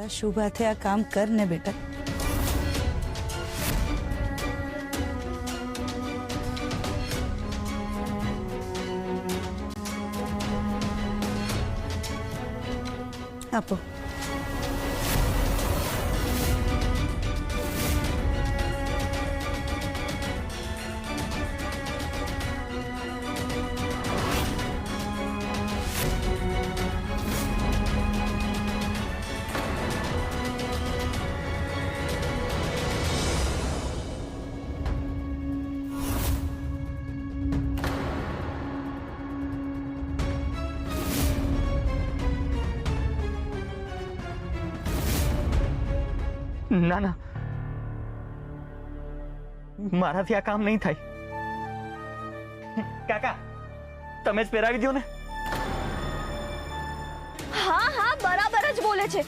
તારા શુભ હાથે આ કામ કર ને બેટા. આપો. ના ના, મારાથી આ કામ નહીં થાય. કાકા, તમે જ પહેરાવી દો ને. હા હા, બરાબર જ બોલે છે.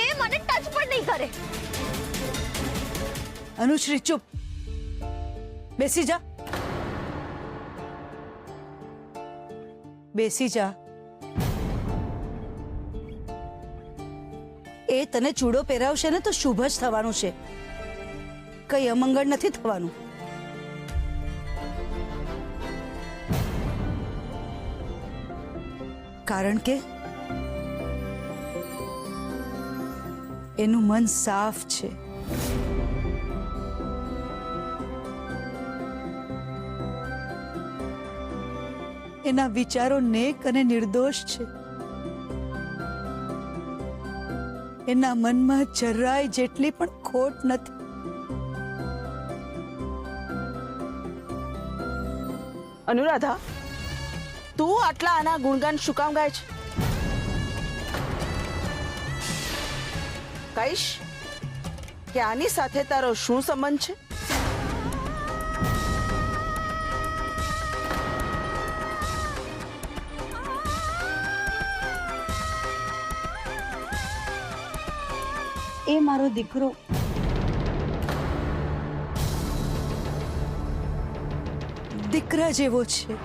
એ મને ટચ પણ નહીં કરે. અનુશ્રી ચૂપ, બેસી જા. બેસી જા. એ તને ચૂડો પહેરાવશે ને તો શુભ જ થવાનું છે, કઈ અમંગળ નથી થવાનું. કારણ કે એનું મન સાફ છે. એના વિચારો નેક અને નિર્દોષ છે. એના મનમાં જરાય જેટલી પણ ખોટ નથી. અનુરાધા, તું આટલા આના ગુણગાન શું કામ ગાય છે? કહીશ કે આની સાથે તારો શું સંબંધ છે? એ મારો દીકરો દીકરા જેવો છે.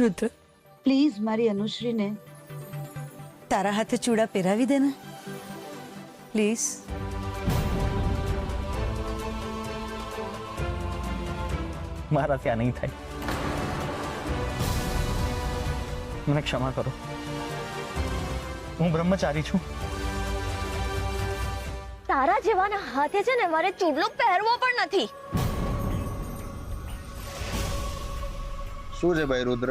રુદ્ર, પ્લીઝ મારી અનુશ્રીને તારા હાથે ચૂડા પહેરાવી દે ને પ્લીઝ. મારાથી આ નહીં થાય. મને ક્ષમા કરો. હું બ્રહ્મચારી છું. તારા જેવાના હાથે છે ને મારે ચૂડલો પહેરવો પણ નથી. શું છે ભાઈ રુદ્ર?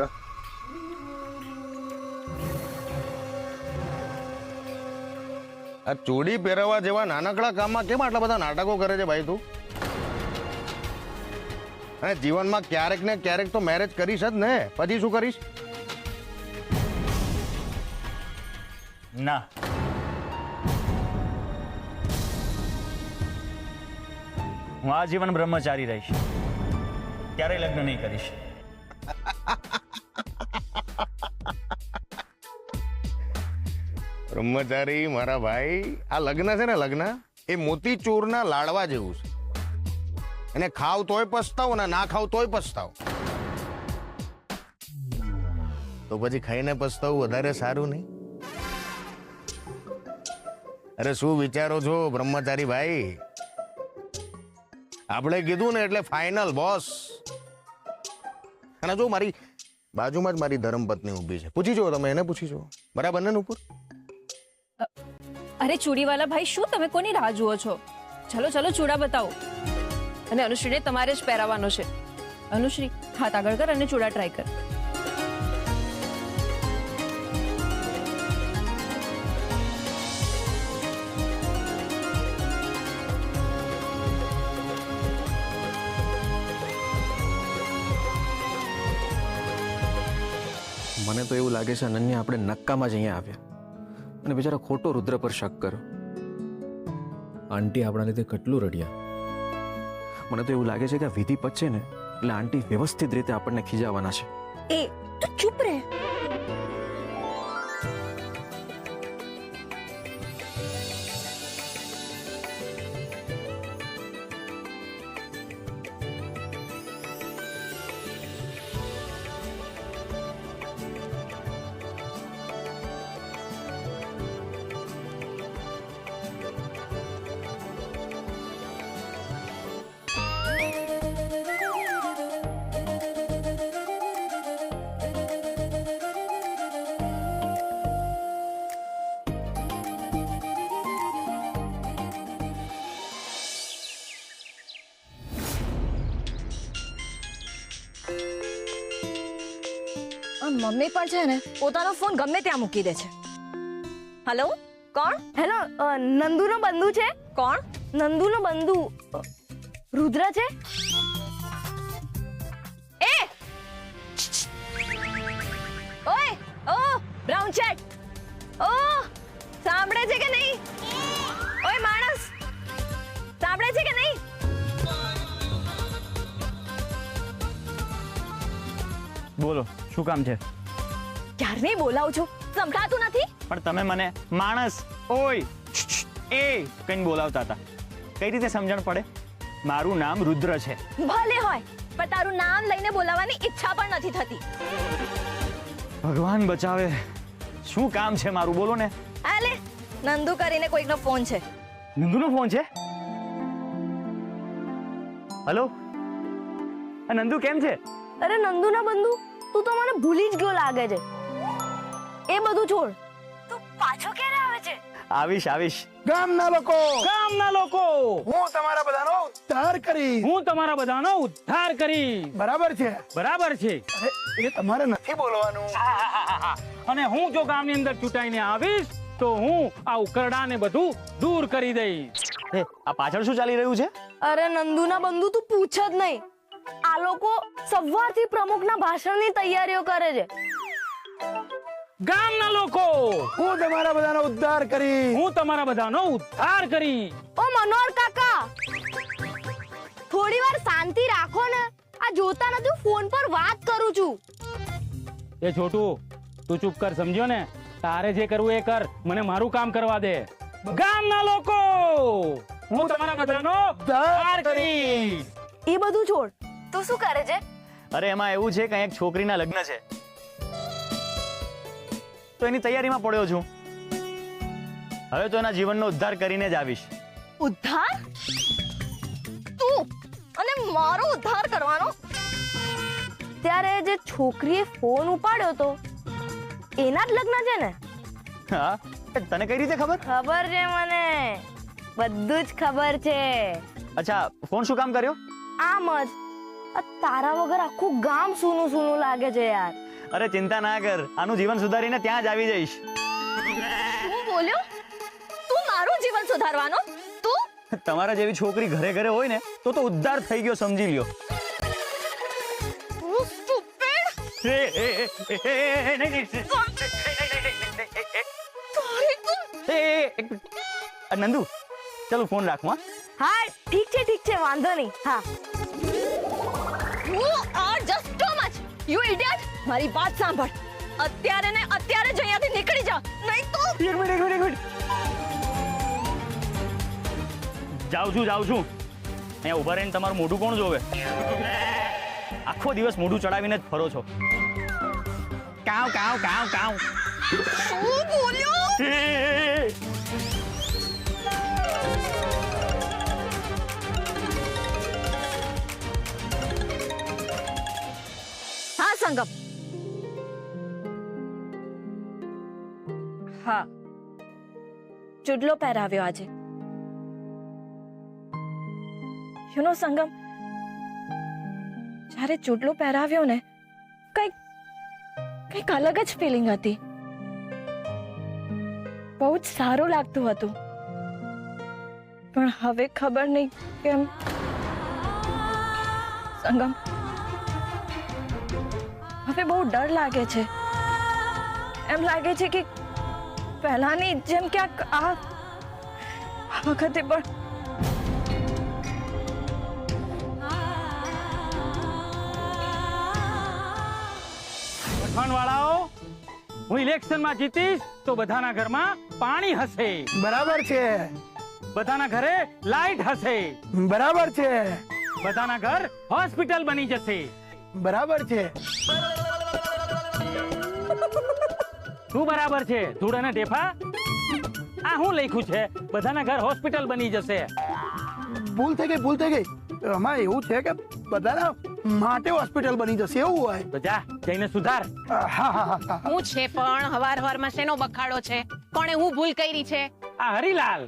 આ ચોડી પહેરવા જેવા નાનકડા કામમાં કેમ આટલા બધા નાટકો કરે છે ભાઈ તું? અને જીવનમાં ક્યારેક ને ક્યારેક તો મેરેજ કરીશ જ ને, પછી શું કરીશ? ના, હું આજીવન બ્રહ્મચારી રહીશ. ક્યારેય લગ્ન નહીં કરીશ. બ્રહ્મચારી મારા ભાઈ, આ લગ્ન છે ને, લગ્ન એ મોતીચૂરના લાડવા જેવું છે. એને ખાવ તોય પસ્તાવ ને ના ખાવ તોય પસ્તાવ. તો પછી ખાઈને પસ્તાવું વધારે સારું નહીં? અરે શું વિચારો છો બ્રહ્મચારી ભાઈ? આપણે કીધું ને એટલે ફાઇનલ બોસ. અને જો મારી બાજુમાં જ મારી ધર્મપત્ની ઊભી છે, પૂછી જો તમે, એને પૂછી જો. બરાબર ને ઉપર? અરે ચૂડીવાલા ભાઈ, શું તમે કોની રાહ જુઓ છો? ચલો ચલો ચૂડા બતાવો. અને અનુશ્રીને તમારે જ પહેરાવાનો છે. અનુશ્રી, હાથ આગળ કર અને ચૂડા ટ્રાય કર. મને તો એવું લાગે છે અનન્યા આપણે નક્કામાં જ અહીંયા આવ્યા અને બિચારા ખોટો રુદ્ર પર શક કર્યો. આંટી આપણા લીધે કેટલું રડ્યા. મને તો એવું લાગે છે કે આ વિધિ પતશે ને એટલે આંટી વ્યવસ્થિત રીતે આપણને ખીજાવવાના છે. એ તું ચૂપ રહે. મમ્મી પણ છે ને પોતાનો ફોન ગમે ત્યાં મૂકી દે છે. હેલો, કોણ? હેલો, નંદુનો બંધુ છે? કોણ? નંદુનો બંધુ રુદ્ર છે? એ ઓય, ઓ બ્રાઉન ચેટ, ઓ સાંભળે છે કે નહીં? ઓય માણસ, સાંભળે છે કે નહીં? બોલો, શું કામ છે? ક્યારની બોલાવું છું, સંભળાતું નથી? પણ તમે મને માણસ, ઓય, એ કઈ બોલાવતા હતા. કઈ રીતે સમજણ પડે? મારું નામ રુદ્ર છે. ભલે હોય, પણ તારું નામ લઈને બોલાવવાની ઈચ્છા પણ નથી થતી. ભગવાન બચાવે. શું કામ છે મારું, બોલો ને. આલે નંદુ કરીને કોઈકનો ફોન છે. નંદુનો ફોન છે? હેલો, આ નંદુ કેમ છે? અરે નંદુના બંધુ, તું તો મને ભૂલી જ ગયો લાગે છે. એ બધું છોડ, તું પાછો ક્યારે આવે છે? આવીશ આવીશ. ગામના લોકો હું તમારા બધાનો ઉદ્ધાર કરી બરાબર છે. બરાબર છે. અરે, એ તમારે નથી બોલવાનું. અને હું જો ગામની અંદર ચૂંટાઈને આવીશ તો હું આ ઉકરડાને બધું દૂર કરી દઈશ. આ પાછળ શું ચાલી રહ્યું છે? અરે નંદુના બંધુ, તું પૂછ જ નહીં. આ લોકો સવારથી પ્રમુખના ભાષણની તૈયારીઓ કરે છે. ગામના લોકો, હું તમારા બધાનો ઉદ્ધાર કરી હું તમારા બધાનો ઉદ્ધાર કરી. ઓ મનોહર કાકા, થોડી વાર શાંતિ રાખો ને. આ જોતા નથી, ફોન પર વાત કરું છું. એ છોટું, તું ચૂપ કર, સમજ્યો ને? તારે જે કરવું એ કર, મને મારું કામ કરવા દે. ગામના લોકો, હું તમારા બધાનો ઉદ્ધાર કરી. એ બધું છોડ, તું શું કરે છે? અરે એમાં એવું છે કે એક છોકરીના લગ્ન છે, તો એની તૈયારીમાં પડ્યો છું. હવે તો એના જીવનનો ઉદ્ધાર કરીને જ આવીશ. ઉદ્ધાર? તું અને મારો ઉદ્ધાર કરવાનો? ત્યારે જે છોકરીએ ફોન ઉપાડ્યો તો એના જ લગ્ન છે ને? હા, તને કઈ રીતે ખબર? ખબર છે મને, બધું જ ખબર છે. અચ્છા, ફોન શું કામ કર્યો? આમ જ. આ તારા વગર આખું ગામ સૂનું સૂનું લાગે છે યાર. અરે ચિંતા ના કર, આનું જીવન સુધારીને ત્યાં જ આવી જઈશ. હું બોલ્યો? તું મારું જીવન સુધારવાનો? તું? તમારા જેવી છોકરી ઘરે ઘરે હોય ને તો ઉદ્ધાર થઈ ગયો, સમજી લ્યો. તું stupid! નંદુ, ચલો ફોન રાખું. હા ઠીક છે, વાંધો નહીં. હા. You are just too much. You idiot! મારી વાત સાંભળ. અત્યારે ને અત્યારે જ અહીંયાથી નીકળી જા, નહીં તો એક મિનિટ. જાઉં છું. અહીંયા ઉભા રહીને તમારું મોઢું કોણ જોવે? આખો દિવસ મોઢું ચડાવીને જ ફરો છો. કાવ. શું બોલ્યો? હા સંગમ. હા, ચૂડલો પહેરાવ્યો આજે. યુ નો સંગમ, જ્યારે ચૂડલો પહેરાવ્યો ને, કંઈક અલગ જ ફિલિંગ હતી. બહુ જ સારું લાગતું હતું. પણ હવે ખબર નહીં કેમ સંગમ, હવે બહુ ડર લાગે છે. એમ લાગે છે કે પહેલાની જેમ ક્યાંક આ વખતે પણ વાળાઓ, હું ઇલેક્શનમાં જીતીશ તો બધાના ઘરમાં પાણી હશે. બરાબર છે. બધાના ઘરે લાઈટ હશે. બરાબર છે. બધાના ઘર હોસ્પિટલ બની જશે. બરાબર છે. શું બરાબર છે? ધૂળ અને ઢેફા? આ હું લખ્યું છે? બધાના ઘર હોસ્પિટલ બની જશે. ભૂલ થઈ ગઈ. આમાં એવું છે કે બધાના માટે હોસ્પિટલ બની જશે, એવું હોય. તો જા, જઈને સુધાર. હા. હું છે પણ હવાર શેનો બખાડો છે? કોણે હું ભૂલ કરી છે? આ હરીલાલ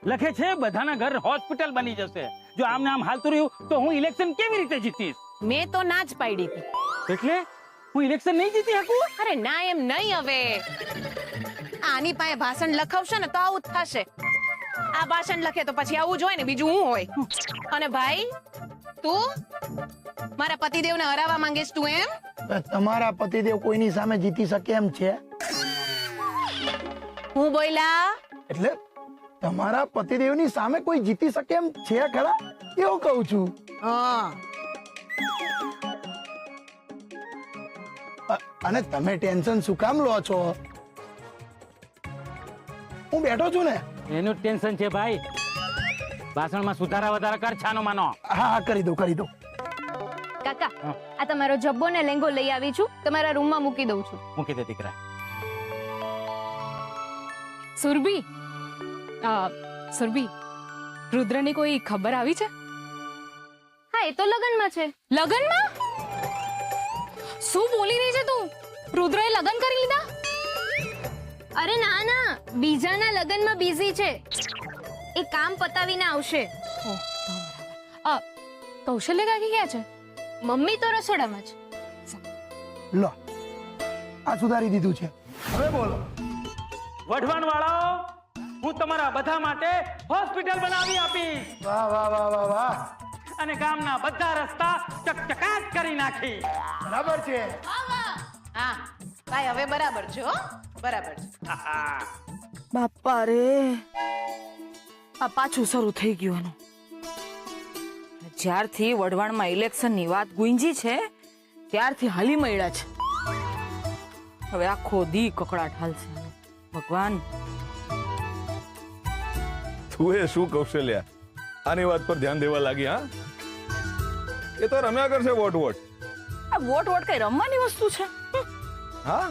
લખે છે બધાના ઘર હોસ્પિટલ બની જશે. જો આમને આમ હાલતું રહ્યું તો હું ઇલેક્શન કેવી રીતે જીતીશ? મેં તો ના જ પાડી હતી. એટલે હું ઇલેક્શન નહીં જીતી શકું? અરે ના એમ નહીં હવે આની પાસે ભાષણ લખાવશે ને તો આવું જ થશે. આ ભાષણ લખે તો પછી આવું જ હોય ને, બીજું હું હોય. અને ભાઈ તું મારા પતિદેવને હરાવવા માંગેશ તું એમ? તમારા પતિદેવ કોઈની સામે જીતી શકે એમ છે? હું બોલ્યા? એટલે તમારા પતિદેવની સામે કોઈ જીતી શકે એમ છે ખરા, એવું કહું છું. હા. અને તમે ટેન્શન શું કામ લો છો? હું બેઠો છું ને. એનું જ ટેન્શન છે ભાઈ. ભાષણમાં સુધારા વધારા કર, છાનો માનો. હા કરી દો કરી દો. કાકા આ તમારો જબ્બો ને લેંગો લઈ આવી છું, તમારા રૂમમાં મૂકી દઉં છું. મૂકી દે દીકરા. સુરભી, સુરભી, રુદ્રની કોઈ ખબર આવી છે? હા એ તો લગનમાં છે. લગનમાં? શું બોલી રહી છે તું? રુદ્રએ લગન કરી લીધા? અરે ના ના, બીજાના લગનમાં બિઝી છે, એ કામ પતાવીને આવશે. કૌશલ્ય કાકી ક્યાં છે? મમ્મી તો રસોડામાં છે. લો આ સુધારી દીધું છે, હવે બોલો. વઢવાણ વાળાઓ, હું તમારા બધા માટે હોસ્પિટલ બનાવી આપીશ. વાહ વાહ વાહ વાહ વાહ. અને ગામના બધા રસ્તા ચકચકાટ કરી નાખી. બરાબર છે. હા ભાઈ હવે બરાબર છે હો, બરાબર છે. બાપા રે, આ પાછું શરૂ થઈ ગયું એનું. જ્યારથી વઢવાણમાં ઇલેક્શનની વાત ગુંજી છે ત્યારથી હાલી મળ્યા છે. હવે આખો દી કકડાટ હાલશે. ભગવાન, તું એ શું કૌશલ્યા આની વાત પર ધ્યાન દેવા લાગી? હા, એ તો રમ્યા કરશે વોટ વોટ. આ વોટ વોટ કઈ રમવાની વસ્તુ છે? હા,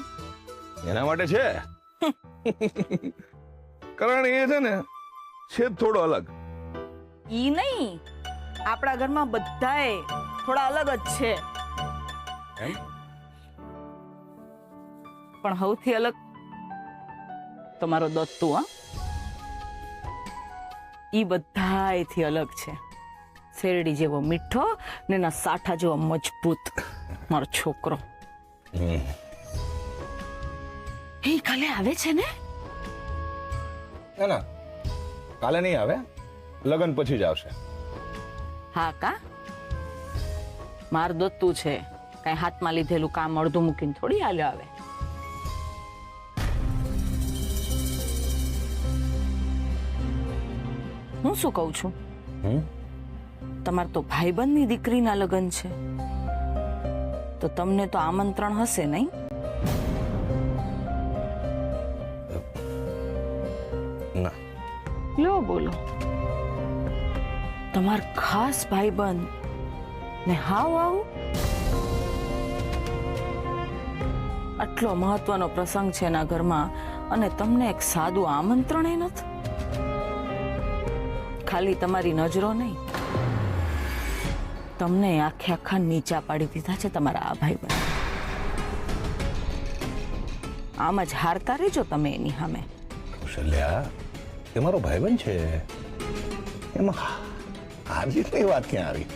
એના માટે છે. કારણ એ છે ને છે થોડો અલગ. ઈ નહીં, આપણા ઘરમાં બધાય થોડા અલગ જ છે. પણ સૌથી અલગ તમારો દત્તુ. હા, ઈ બધાયથી અલગ છે. શેરડી જેવો મીઠો ને એના સાઠા જેવો મજબૂત મારો છોકરો. એ કાલે આવે છે ને? ના ના, કાલે નહીં આવે, લગન પછી જ આવશે. હા કા, માર દત્તુ છે, કઈ હાથમાં લીધેલું કામ અડધું મૂકીને થોડી હાલ્યો આવે. હું શું કહું છું, તમારે તો ભાઈબંધની દીકરીના લગ્ન છે, તો તમને તો આમંત્રણ હશે નહીં? ના. લો બોલો, તમાર ખાસ ભાઈબંધ ને હાવ આવું? આટલો મહત્વનો પ્રસંગ છે એના ઘરમાં અને તમને એક સાદું આમંત્રણ એ નથી? ખાલી તમારી નજરો નહીં, તમને આખે આખા નીચા પાડી દીધા છે તમારા આ ભાઈબંધ. આમ જ હારતા રહેજો તમે એની સામે. કૌશલ્યા, એ મારો ભાઈબંધ છે, એમાં હાર જીતની વાત ક્યાં આવી?